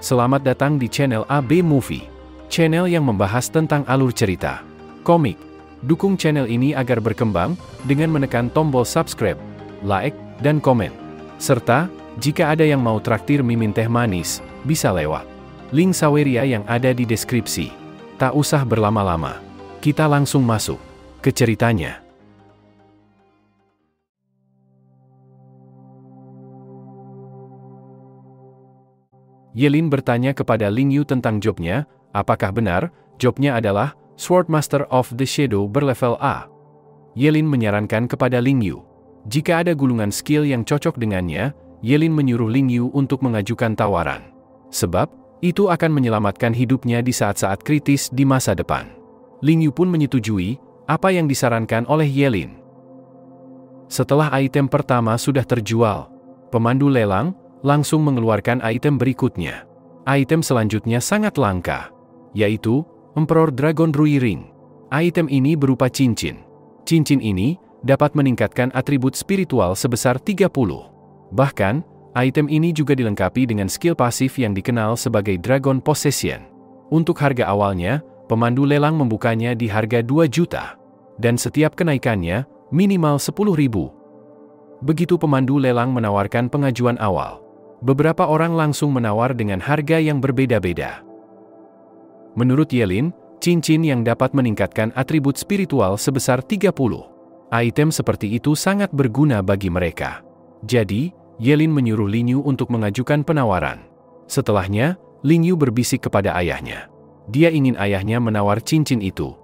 Selamat datang di channel AB Movie, channel yang membahas tentang alur cerita, komik. Dukung channel ini agar berkembang dengan menekan tombol subscribe, like, dan komen. Serta, jika ada yang mau traktir mimin teh manis, bisa lewat link Saweria yang ada di deskripsi. Tak usah berlama-lama, kita langsung masuk ke ceritanya. Yelin bertanya kepada Ling Yu tentang jobnya, apakah benar, jobnya adalah Swordmaster of the Shadow berlevel A. Yelin menyarankan kepada Ling Yu, jika ada gulungan skill yang cocok dengannya, Yelin menyuruh Ling Yu untuk mengajukan tawaran. Sebab, itu akan menyelamatkan hidupnya di saat-saat kritis di masa depan. Ling Yu pun menyetujui apa yang disarankan oleh Yelin. Setelah item pertama sudah terjual, pemandu lelang langsung mengeluarkan item berikutnya. Item selanjutnya sangat langka, yaitu Emperor Dragon Rui Ring. Item ini berupa cincin. Cincin ini dapat meningkatkan atribut spiritual sebesar 30. Bahkan, item ini juga dilengkapi dengan skill pasif yang dikenal sebagai Dragon Possession. Untuk harga awalnya, pemandu lelang membukanya di harga 2 juta. Dan setiap kenaikannya, minimal 10.000. Begitu pemandu lelang menawarkan pengajuan awal, beberapa orang langsung menawar dengan harga yang berbeda-beda. Menurut Yelin, cincin yang dapat meningkatkan atribut spiritual sebesar 30. Item seperti itu sangat berguna bagi mereka. Jadi, Yelin menyuruh Ling Yu untuk mengajukan penawaran. Setelahnya, Ling Yu berbisik kepada ayahnya. Dia ingin ayahnya menawar cincin itu.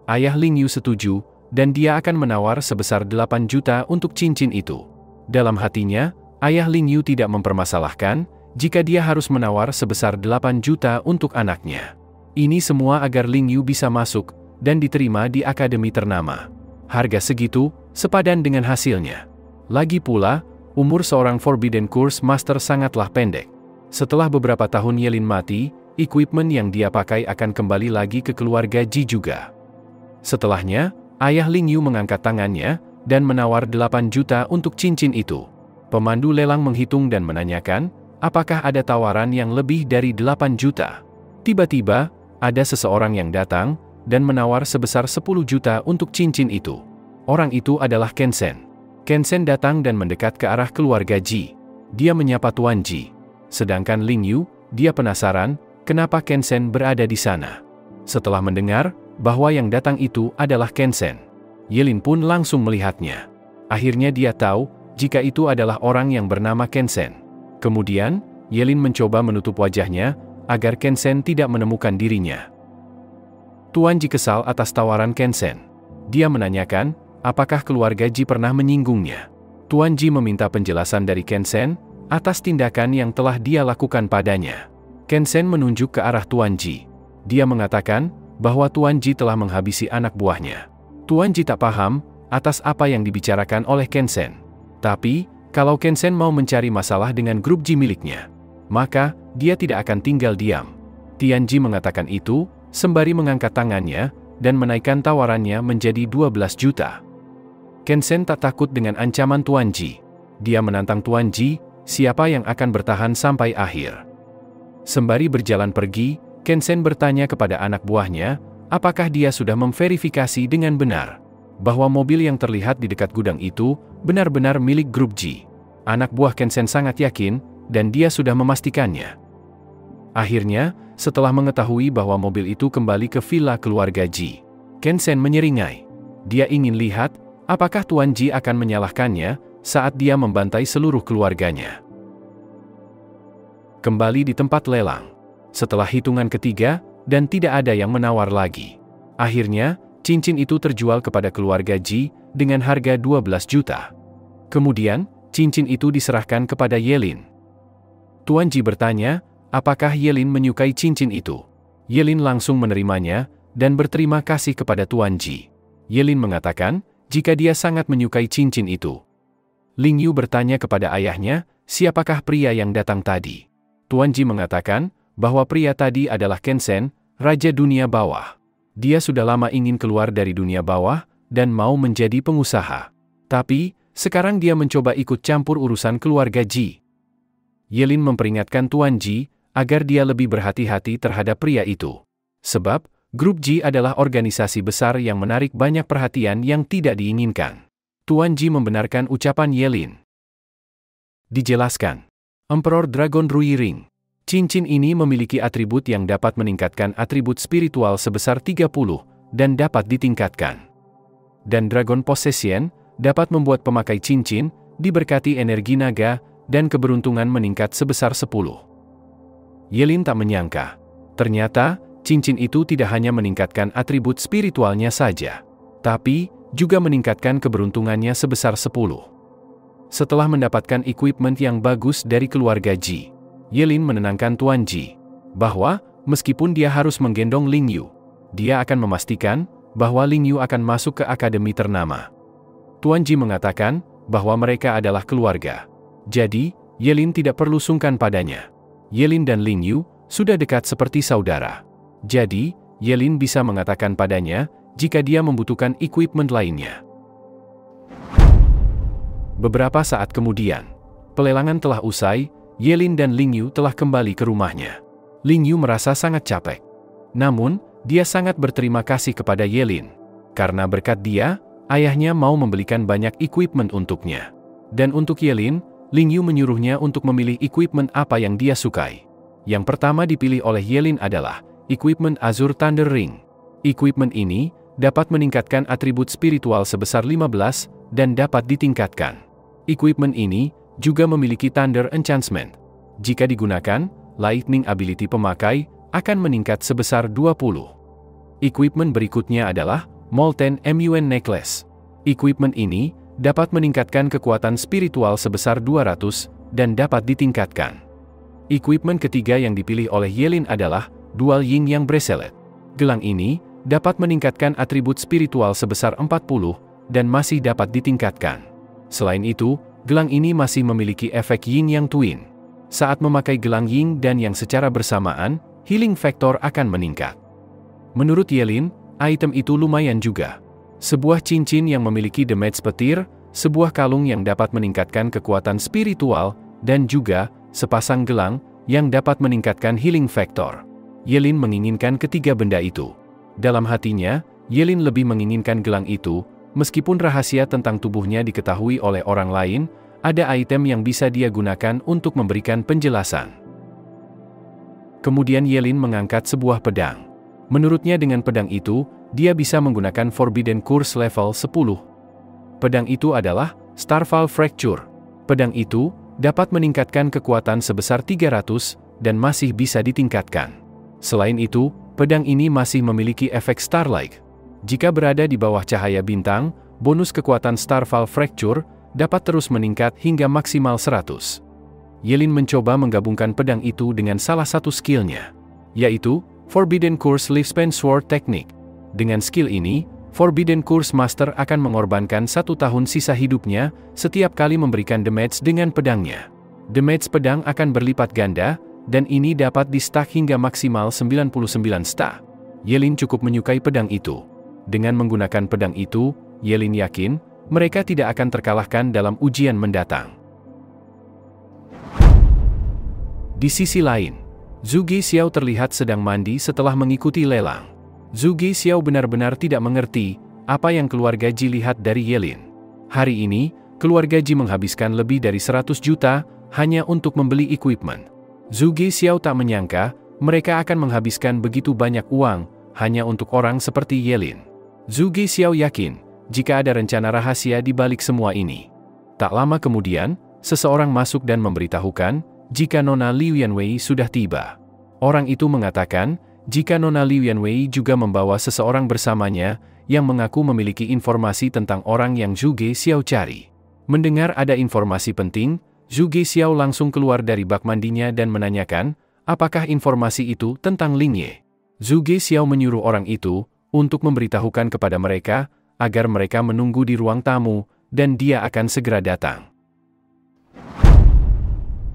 Ayah Ling Yu setuju, dan dia akan menawar sebesar 8 juta untuk cincin itu. Dalam hatinya, ayah Ling Yu tidak mempermasalahkan jika dia harus menawar sebesar 8 juta untuk anaknya. Ini semua agar Ling Yu bisa masuk dan diterima di akademi ternama. Harga segitu, sepadan dengan hasilnya. Lagi pula, umur seorang Forbidden Course Master sangatlah pendek. Setelah beberapa tahun Yelin mati, equipment yang dia pakai akan kembali lagi ke keluarga Ji juga. Setelahnya, ayah Ling Yu mengangkat tangannya dan menawar 8 juta untuk cincin itu. Pemandu lelang menghitung dan menanyakan, apakah ada tawaran yang lebih dari 8 juta? Tiba-tiba, ada seseorang yang datang dan menawar sebesar 10 juta untuk cincin itu. Orang itu adalah Ken Sen. Ken Sen datang dan mendekat ke arah keluarga Ji. Dia menyapa Tuan Ji. Sedangkan Ling Yu, dia penasaran, kenapa Ken Sen berada di sana. Setelah mendengar bahwa yang datang itu adalah Ken Sen, Yelin pun langsung melihatnya. Akhirnya dia tahu jika itu adalah orang yang bernama Ken Sen. Kemudian, Yelin mencoba menutup wajahnya, agar Ken Sen tidak menemukan dirinya. Tuan Ji kesal atas tawaran Ken Sen. Dia menanyakan, apakah keluarga Ji pernah menyinggungnya. Tuan Ji meminta penjelasan dari Ken Sen, atas tindakan yang telah dia lakukan padanya. Ken Sen menunjuk ke arah Tuan Ji. Dia mengatakan, bahwa Tuan Ji telah menghabisi anak buahnya. Tuan Ji tak paham, atas apa yang dibicarakan oleh Ken Sen. Tapi, kalau Ken Sen mau mencari masalah dengan grup Ji miliknya, maka, dia tidak akan tinggal diam. Tian Ji mengatakan itu, sembari mengangkat tangannya, dan menaikkan tawarannya menjadi 12 juta. Ken Sen tak takut dengan ancaman Tuan Ji. Dia menantang Tuan Ji, siapa yang akan bertahan sampai akhir. Sembari berjalan pergi, Ken Sen bertanya kepada anak buahnya, apakah dia sudah memverifikasi dengan benar bahwa mobil yang terlihat di dekat gudang itu benar-benar milik grup Ji. Anak buah Ken Sen sangat yakin, dan dia sudah memastikannya. Akhirnya, setelah mengetahui bahwa mobil itu kembali ke villa keluarga Ji, Ken Sen menyeringai. Dia ingin lihat, apakah Tuan Ji akan menyalahkannya saat dia membantai seluruh keluarganya. Kembali di tempat lelang. Setelah hitungan ketiga, dan tidak ada yang menawar lagi. Akhirnya, cincin itu terjual kepada keluarga Ji dengan harga 12 juta. Kemudian, cincin itu diserahkan kepada Yelin. Tuan Ji bertanya, apakah Yelin menyukai cincin itu? Yelin langsung menerimanya, dan berterima kasih kepada Tuan Ji. Yelin mengatakan, jika dia sangat menyukai cincin itu. Ling Yu bertanya kepada ayahnya, siapakah pria yang datang tadi? Tuan Ji mengatakan, bahwa pria tadi adalah Ken Sen, Raja Dunia Bawah. Dia sudah lama ingin keluar dari dunia bawah, dan mau menjadi pengusaha. Tapi, sekarang dia mencoba ikut campur urusan keluarga Ji. Yelin memperingatkan Tuan Ji, agar dia lebih berhati-hati terhadap pria itu. Sebab, Grup G adalah organisasi besar yang menarik banyak perhatian yang tidak diinginkan. Tuan Ji membenarkan ucapan Yelin. Dijelaskan. Emperor Dragon Rui Ring. Cincin ini memiliki atribut yang dapat meningkatkan atribut spiritual sebesar 30 dan dapat ditingkatkan. Dan Dragon Possession dapat membuat pemakai cincin diberkati energi naga dan keberuntungan meningkat sebesar 10. Yelin tak menyangka. Ternyata, cincin itu tidak hanya meningkatkan atribut spiritualnya saja, tapi juga meningkatkan keberuntungannya sebesar 10. Setelah mendapatkan equipment yang bagus dari keluarga Ji, Yelin menenangkan Tuan Ji bahwa meskipun dia harus menggendong Ling Yu, dia akan memastikan bahwa Ling Yu akan masuk ke akademi ternama. Tuan Ji mengatakan bahwa mereka adalah keluarga. Jadi, Yelin tidak perlu sungkan padanya. Yelin dan Ling Yu sudah dekat seperti saudara. Jadi, Yelin bisa mengatakan padanya jika dia membutuhkan equipment lainnya. Beberapa saat kemudian, pelelangan telah usai, Yelin dan Ling Yu telah kembali ke rumahnya. Ling Yu merasa sangat capek. Namun, dia sangat berterima kasih kepada Yelin. Karena berkat dia, ayahnya mau membelikan banyak equipment untuknya. Dan untuk Yelin, Ling Yu menyuruhnya untuk memilih equipment apa yang dia sukai. Yang pertama dipilih oleh Yelin adalah equipment Azure Thunder Ring. Equipment ini dapat meningkatkan atribut spiritual sebesar 15 dan dapat ditingkatkan. Equipment ini juga memiliki Thunder Enchantment. Jika digunakan, Lightning ability pemakai akan meningkat sebesar 20. Equipment berikutnya adalah Molten Mun Necklace. Equipment ini dapat meningkatkan kekuatan spiritual sebesar 200 dan dapat ditingkatkan. Equipment ketiga yang dipilih oleh Yelin adalah Dual Yin Yang Bracelet. Gelang ini dapat meningkatkan atribut spiritual sebesar 40 dan masih dapat ditingkatkan. Selain itu, gelang ini masih memiliki efek Yin Yang Twin. Saat memakai gelang Yin dan Yang secara bersamaan, healing factor akan meningkat. Menurut Yelin, item itu lumayan juga. Sebuah cincin yang memiliki damage petir, sebuah kalung yang dapat meningkatkan kekuatan spiritual, dan juga sepasang gelang yang dapat meningkatkan healing factor. Yelin menginginkan ketiga benda itu. Dalam hatinya, Yelin lebih menginginkan gelang itu, meskipun rahasia tentang tubuhnya diketahui oleh orang lain, ada item yang bisa dia gunakan untuk memberikan penjelasan. Kemudian Yelin mengangkat sebuah pedang. Menurutnya dengan pedang itu, dia bisa menggunakan Forbidden Curse level 10. Pedang itu adalah Starfall Fracture. Pedang itu dapat meningkatkan kekuatan sebesar 300 dan masih bisa ditingkatkan. Selain itu, pedang ini masih memiliki efek Starlight. Jika berada di bawah cahaya bintang, bonus kekuatan Starfall Fracture dapat terus meningkat hingga maksimal 100. Yelin mencoba menggabungkan pedang itu dengan salah satu skillnya, yaitu Forbidden Curse Lifespan Sword Technique. Dengan skill ini, Forbidden Curse Master akan mengorbankan 1 tahun sisa hidupnya setiap kali memberikan damage dengan pedangnya. Damage pedang akan berlipat ganda, dan ini dapat di-stack hingga maksimal 99 stack. Yelin cukup menyukai pedang itu. Dengan menggunakan pedang itu, Yelin yakin mereka tidak akan terkalahkan dalam ujian mendatang. Di sisi lain, Zhu Xiao terlihat sedang mandi setelah mengikuti lelang. Zhu Xiao benar-benar tidak mengerti apa yang keluarga Ji lihat dari Yelin. Hari ini, keluarga Ji menghabiskan lebih dari 100 juta hanya untuk membeli equipment. Zhu Xiao tak menyangka mereka akan menghabiskan begitu banyak uang hanya untuk orang seperti Yelin. Zhu Xiao yakin jika ada rencana rahasia di balik semua ini. Tak lama kemudian, seseorang masuk dan memberitahukan jika Nona Liu Yanwei sudah tiba. Orang itu mengatakan jika Nona Liu Yanwei juga membawa seseorang bersamanya yang mengaku memiliki informasi tentang orang yang Zhu Xiao cari. Mendengar ada informasi penting, Zhu Xiao langsung keluar dari bak mandinya dan menanyakan apakah informasi itu tentang Ling Ye. Zhu Xiao menyuruh orang itu untuk memberitahukan kepada mereka agar mereka menunggu di ruang tamu dan dia akan segera datang.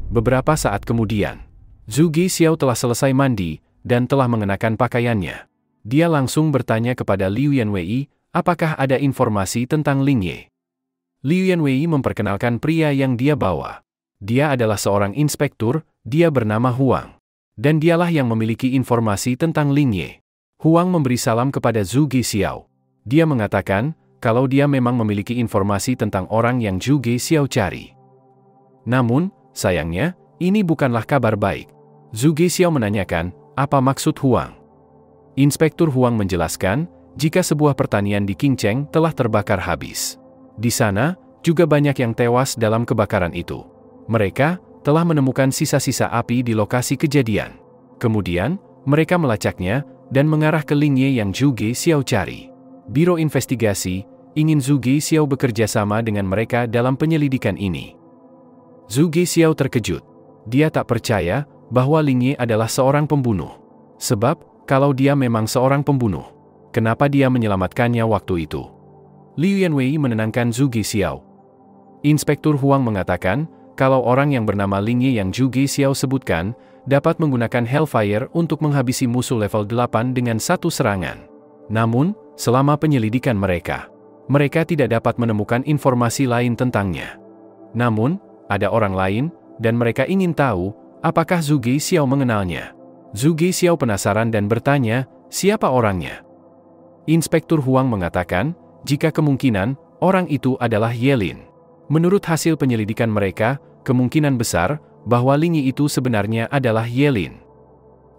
Beberapa saat kemudian, Zhu Xiao telah selesai mandi dan telah mengenakan pakaiannya. Dia langsung bertanya kepada Liu Yanwei, apakah ada informasi tentang Ling Ye. Liu Yanwei memperkenalkan pria yang dia bawa. Dia adalah seorang inspektur, dia bernama Huang. Dan dialah yang memiliki informasi tentang Ling Ye. Huang memberi salam kepada Zhu Gexiao. Dia mengatakan, kalau dia memang memiliki informasi tentang orang yang Zhu Gexiao cari. Namun, sayangnya, ini bukanlah kabar baik. Zhu Gexiao menanyakan, apa maksud Huang? Inspektur Huang menjelaskan, jika sebuah pertanian di Qingcheng telah terbakar habis. Di sana, juga banyak yang tewas dalam kebakaran itu. Mereka telah menemukan sisa-sisa api di lokasi kejadian. Kemudian, mereka melacaknya dan mengarah ke Ling Ye yang Zhu Gexiao cari. Biro Investigasi ingin Zhu Gexiao bekerja sama dengan mereka dalam penyelidikan ini. Zhu Gexiao terkejut. Dia tak percaya bahwa Ling Ye adalah seorang pembunuh. Sebab, kalau dia memang seorang pembunuh, kenapa dia menyelamatkannya waktu itu? Liu Yanwei menenangkan Zhu Gexiao. Inspektur Huang mengatakan, kalau orang yang bernama Ling Ye yang Zhu Gexiao sebutkan, dapat menggunakan Hellfire untuk menghabisi musuh level 8 dengan satu serangan. Namun, selama penyelidikan mereka tidak dapat menemukan informasi lain tentangnya. Namun, ada orang lain, dan mereka ingin tahu, apakah Zhu Gexiao mengenalnya. Zhu Gexiao penasaran dan bertanya, siapa orangnya? Inspektur Huang mengatakan, jika kemungkinan, orang itu adalah Yelin. Menurut hasil penyelidikan mereka, kemungkinan besar, bahwa Ling Ye itu sebenarnya adalah Yelin.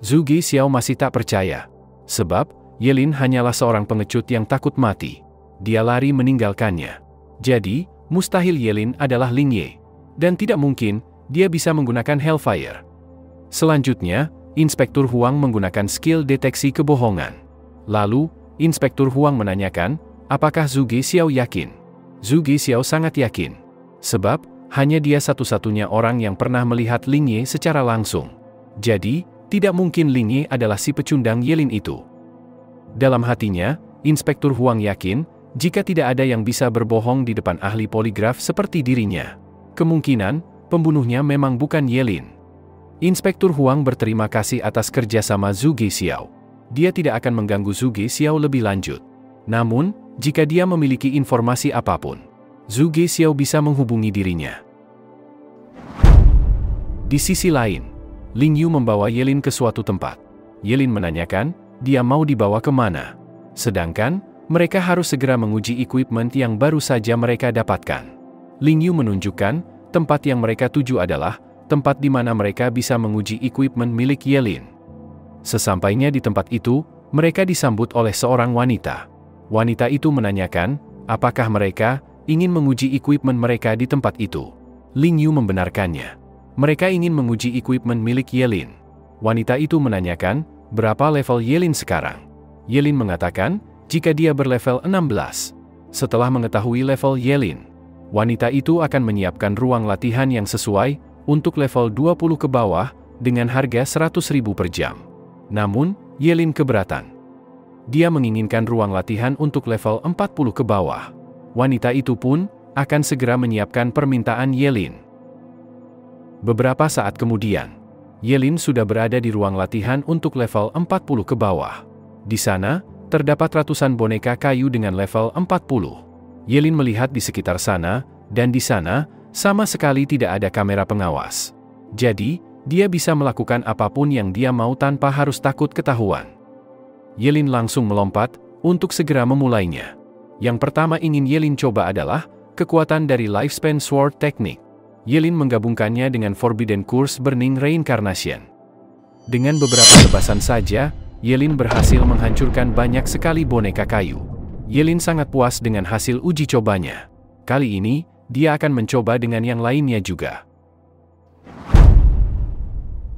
Zhu Gexiao masih tak percaya. Sebab, Yelin hanyalah seorang pengecut yang takut mati. Dia lari meninggalkannya. Jadi, mustahil Yelin adalah Ling Ye. Dan tidak mungkin, dia bisa menggunakan Hellfire. Selanjutnya, Inspektur Huang menggunakan skill deteksi kebohongan. Lalu, Inspektur Huang menanyakan, apakah Zhu Gexiao yakin? Zhu Gexiao sangat yakin. Sebab, hanya dia satu-satunya orang yang pernah melihat Ling Ye secara langsung. Jadi, tidak mungkin Ling Ye adalah si pecundang Yelin itu. Dalam hatinya, Inspektur Huang yakin, jika tidak ada yang bisa berbohong di depan ahli poligraf seperti dirinya. Kemungkinan, pembunuhnya memang bukan Yelin. Inspektur Huang berterima kasih atas kerjasama Zhu Gexiao. Dia tidak akan mengganggu Zhu Gexiao lebih lanjut. Namun, jika dia memiliki informasi apapun, Zhu Gexiao bisa menghubungi dirinya. Di sisi lain, Ling Yu membawa Yelin ke suatu tempat. Yelin menanyakan, dia mau dibawa kemana. Sedangkan, mereka harus segera menguji equipment yang baru saja mereka dapatkan. Ling Yu menunjukkan, tempat yang mereka tuju adalah tempat di mana mereka bisa menguji equipment milik Yelin. Sesampainya di tempat itu, mereka disambut oleh seorang wanita. Wanita itu menanyakan, apakah mereka ingin menguji equipment mereka di tempat itu. Ling Yu membenarkannya. Mereka ingin menguji equipment milik Yelin. Wanita itu menanyakan, berapa level Yelin sekarang? Yelin mengatakan, jika dia berlevel 16. Setelah mengetahui level Yelin, wanita itu akan menyiapkan ruang latihan yang sesuai untuk level 20 ke bawah dengan harga 100.000 per jam. Namun, Yelin keberatan. Dia menginginkan ruang latihan untuk level 40 ke bawah. Wanita itu pun akan segera menyiapkan permintaan Yelin. Beberapa saat kemudian, Yelin sudah berada di ruang latihan untuk level 40 ke bawah. Di sana, terdapat ratusan boneka kayu dengan level 40. Yelin melihat di sekitar sana, dan di sana, sama sekali tidak ada kamera pengawas. Jadi, dia bisa melakukan apapun yang dia mau tanpa harus takut ketahuan. Yelin langsung melompat, untuk segera memulainya. Yang pertama ingin Yelin coba adalah, kekuatan dari Lifespan Sword Technique. Yelin menggabungkannya dengan Forbidden Curse Burning Reincarnation. Dengan beberapa tebasan saja, Yelin berhasil menghancurkan banyak sekali boneka kayu. Yelin sangat puas dengan hasil uji cobanya. Kali ini, dia akan mencoba dengan yang lainnya juga.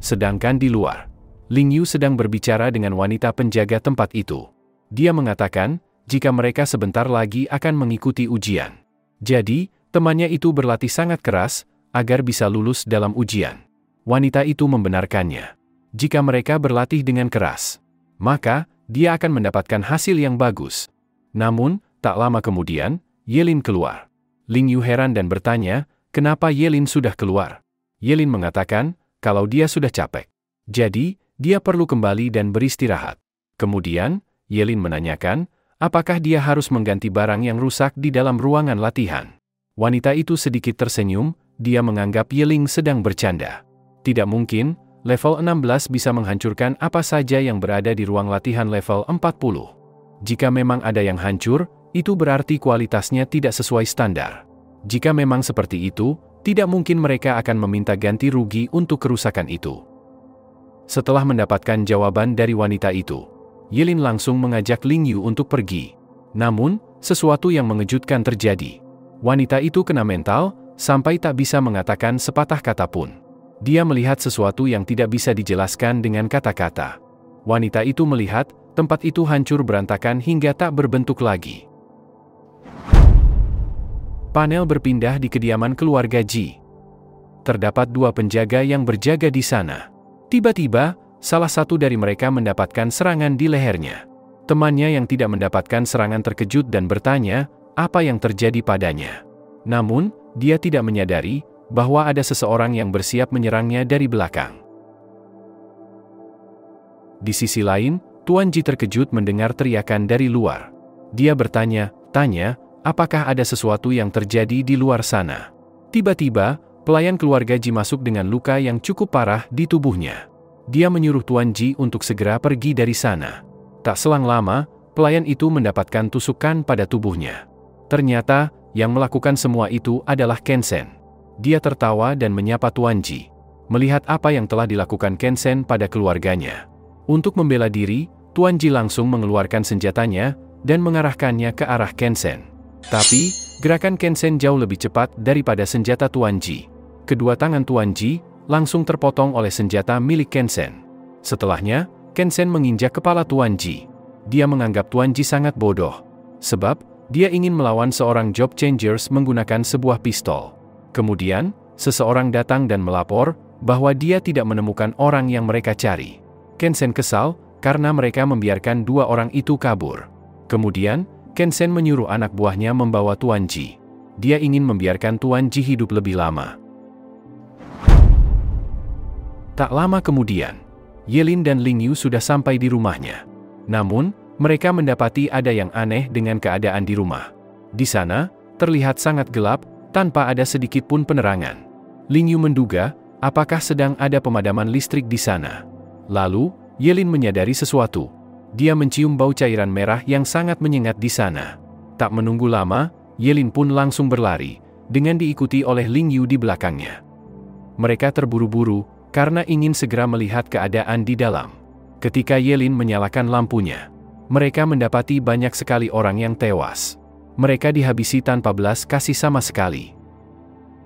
Sedangkan di luar, Ling Yu sedang berbicara dengan wanita penjaga tempat itu. Dia mengatakan, jika mereka sebentar lagi akan mengikuti ujian. Jadi, temannya itu berlatih sangat keras, agar bisa lulus dalam ujian. Wanita itu membenarkannya. Jika mereka berlatih dengan keras, maka, dia akan mendapatkan hasil yang bagus. Namun, tak lama kemudian, Yelin keluar. Ling Yu heran dan bertanya, kenapa Yelin sudah keluar? Yelin mengatakan, kalau dia sudah capek. Jadi, dia perlu kembali dan beristirahat. Kemudian, Yelin menanyakan, apakah dia harus mengganti barang yang rusak di dalam ruangan latihan. Wanita itu sedikit tersenyum, dia menganggap Yelin sedang bercanda. Tidak mungkin, level 16 bisa menghancurkan apa saja yang berada di ruang latihan level 40. Jika memang ada yang hancur, itu berarti kualitasnya tidak sesuai standar. Jika memang seperti itu, tidak mungkin mereka akan meminta ganti rugi untuk kerusakan itu. Setelah mendapatkan jawaban dari wanita itu, Yelin langsung mengajak Ling Yu untuk pergi. Namun, sesuatu yang mengejutkan terjadi. Wanita itu kena mental, sampai tak bisa mengatakan sepatah kata pun. Dia melihat sesuatu yang tidak bisa dijelaskan dengan kata-kata. Wanita itu melihat, tempat itu hancur berantakan hingga tak berbentuk lagi. Panel berpindah di kediaman keluarga Ji. Terdapat dua penjaga yang berjaga di sana. Tiba-tiba, salah satu dari mereka mendapatkan serangan di lehernya. Temannya yang tidak mendapatkan serangan terkejut dan bertanya, apa yang terjadi padanya. Namun, dia tidak menyadari bahwa ada seseorang yang bersiap menyerangnya dari belakang. Di sisi lain, Tuan Ji terkejut mendengar teriakan dari luar. Dia bertanya, apakah ada sesuatu yang terjadi di luar sana? Tiba-tiba, pelayan keluarga Ji masuk dengan luka yang cukup parah di tubuhnya. Dia menyuruh Tuan Ji untuk segera pergi dari sana. Tak selang lama, pelayan itu mendapatkan tusukan pada tubuhnya. Ternyata, yang melakukan semua itu adalah Ken Sen. Dia tertawa dan menyapa Tuan Ji. Melihat apa yang telah dilakukan Ken Sen pada keluarganya. Untuk membela diri, Tuan Ji langsung mengeluarkan senjatanya dan mengarahkannya ke arah Ken Sen. Tapi, gerakan Ken Sen jauh lebih cepat daripada senjata Tuan Ji. Kedua tangan Tuan Ji langsung terpotong oleh senjata milik Ken Sen. Setelahnya, Ken Sen menginjak kepala Tuan Ji. Dia menganggap Tuan Ji sangat bodoh. Sebab, dia ingin melawan seorang job changers menggunakan sebuah pistol. Kemudian, seseorang datang dan melapor bahwa dia tidak menemukan orang yang mereka cari. Ken Sen kesal karena mereka membiarkan dua orang itu kabur. Kemudian, Ken Sen menyuruh anak buahnya membawa Tuan Ji. Dia ingin membiarkan Tuan Ji hidup lebih lama. Tak lama kemudian, Yelin dan Ling Yu sudah sampai di rumahnya. Namun, mereka mendapati ada yang aneh dengan keadaan di rumah. Di sana, terlihat sangat gelap, tanpa ada sedikit pun penerangan. Ling Yu menduga, apakah sedang ada pemadaman listrik di sana. Lalu, Yelin menyadari sesuatu. Dia mencium bau cairan merah yang sangat menyengat di sana. Tak menunggu lama, Yelin pun langsung berlari, dengan diikuti oleh Ling Yu di belakangnya. Mereka terburu-buru, karena ingin segera melihat keadaan di dalam. Ketika Yelin menyalakan lampunya, mereka mendapati banyak sekali orang yang tewas. Mereka dihabisi tanpa belas kasih sama sekali.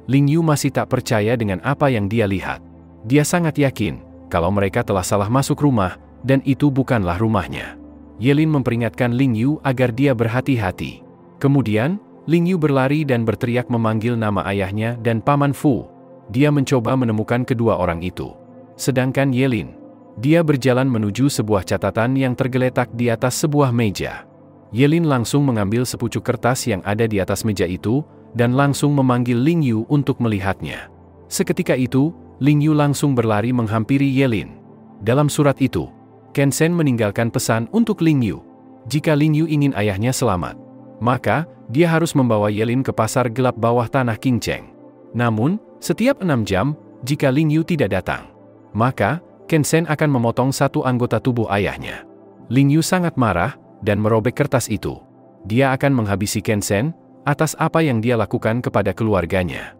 Ling Yu masih tak percaya dengan apa yang dia lihat. Dia sangat yakin, kalau mereka telah salah masuk rumah, dan itu bukanlah rumahnya. Yelin memperingatkan Ling Yu agar dia berhati-hati. Kemudian, Ling Yu berlari dan berteriak memanggil nama ayahnya dan Paman Fu. Dia mencoba menemukan kedua orang itu. Sedangkan Yelin, dia berjalan menuju sebuah catatan yang tergeletak di atas sebuah meja. Yelin langsung mengambil sepucuk kertas yang ada di atas meja itu, dan langsung memanggil Ling Yu untuk melihatnya. Seketika itu, Ling Yu langsung berlari menghampiri Yelin. Dalam surat itu, Ken Sen meninggalkan pesan untuk Ling Yu. Jika Ling Yu ingin ayahnya selamat, maka dia harus membawa Yelin ke pasar gelap bawah tanah King Cheng. Namun, setiap 6 jam, jika Ling Yu tidak datang, maka Ken Sen akan memotong satu anggota tubuh ayahnya. Ling Yu sangat marah dan merobek kertas itu. Dia akan menghabisi Ken Sen atas apa yang dia lakukan kepada keluarganya.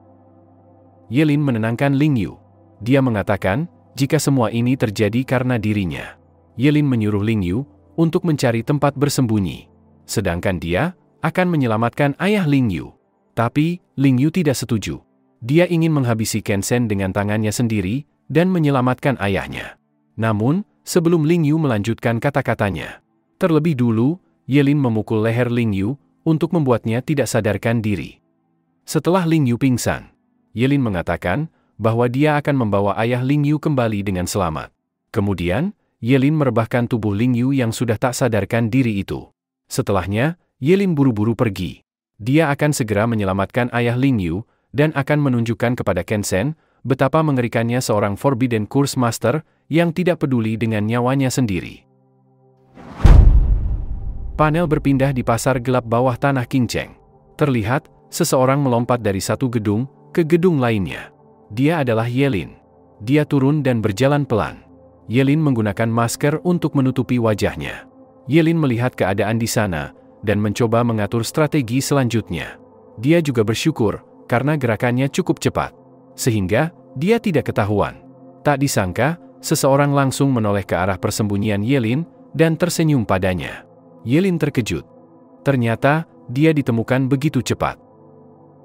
Yelin menenangkan Ling Yu. Dia mengatakan, jika semua ini terjadi karena dirinya. Yelin menyuruh Ling Yu untuk mencari tempat bersembunyi. Sedangkan dia akan menyelamatkan ayah Ling Yu. Tapi, Ling Yu tidak setuju. Dia ingin menghabisi Ken Sen dengan tangannya sendiri dan menyelamatkan ayahnya. Namun, sebelum Ling Yu melanjutkan kata-katanya, terlebih dulu, Yelin memukul leher Ling Yu untuk membuatnya tidak sadarkan diri. Setelah Ling Yu pingsan, Yelin mengatakan bahwa dia akan membawa ayah Ling Yu kembali dengan selamat. Kemudian, Yelin merebahkan tubuh Ling Yu yang sudah tak sadarkan diri itu. Setelahnya, Yelin buru-buru pergi. Dia akan segera menyelamatkan ayah Ling Yu dan akan menunjukkan kepada Ken Sen betapa mengerikannya seorang Forbidden Curse Master yang tidak peduli dengan nyawanya sendiri. Panel berpindah di pasar gelap bawah tanah King Cheng. Terlihat, seseorang melompat dari satu gedung ke gedung lainnya. Dia adalah Yelin. Dia turun dan berjalan pelan. Yelin menggunakan masker untuk menutupi wajahnya. Yelin melihat keadaan di sana, dan mencoba mengatur strategi selanjutnya. Dia juga bersyukur, karena gerakannya cukup cepat. Sehingga, dia tidak ketahuan. Tak disangka, seseorang langsung menoleh ke arah persembunyian Yelin, dan tersenyum padanya. Yelin terkejut. Ternyata, dia ditemukan begitu cepat.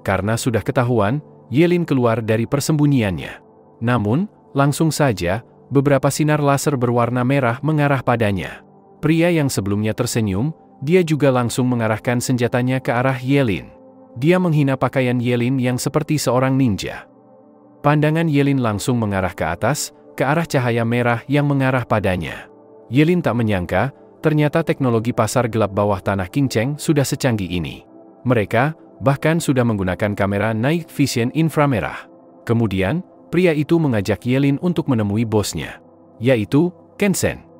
Karena sudah ketahuan, Yelin keluar dari persembunyiannya. Namun, langsung saja, beberapa sinar laser berwarna merah mengarah padanya. Pria yang sebelumnya tersenyum, dia juga langsung mengarahkan senjatanya ke arah Yelin. Dia menghina pakaian Yelin yang seperti seorang ninja. Pandangan Yelin langsung mengarah ke atas, ke arah cahaya merah yang mengarah padanya. Yelin tak menyangka, ternyata teknologi pasar gelap bawah tanah King Cheng sudah secanggih ini. Mereka, bahkan sudah menggunakan kamera night vision inframerah. Kemudian, pria itu mengajak Yelin untuk menemui bosnya, yaitu Ken Sen.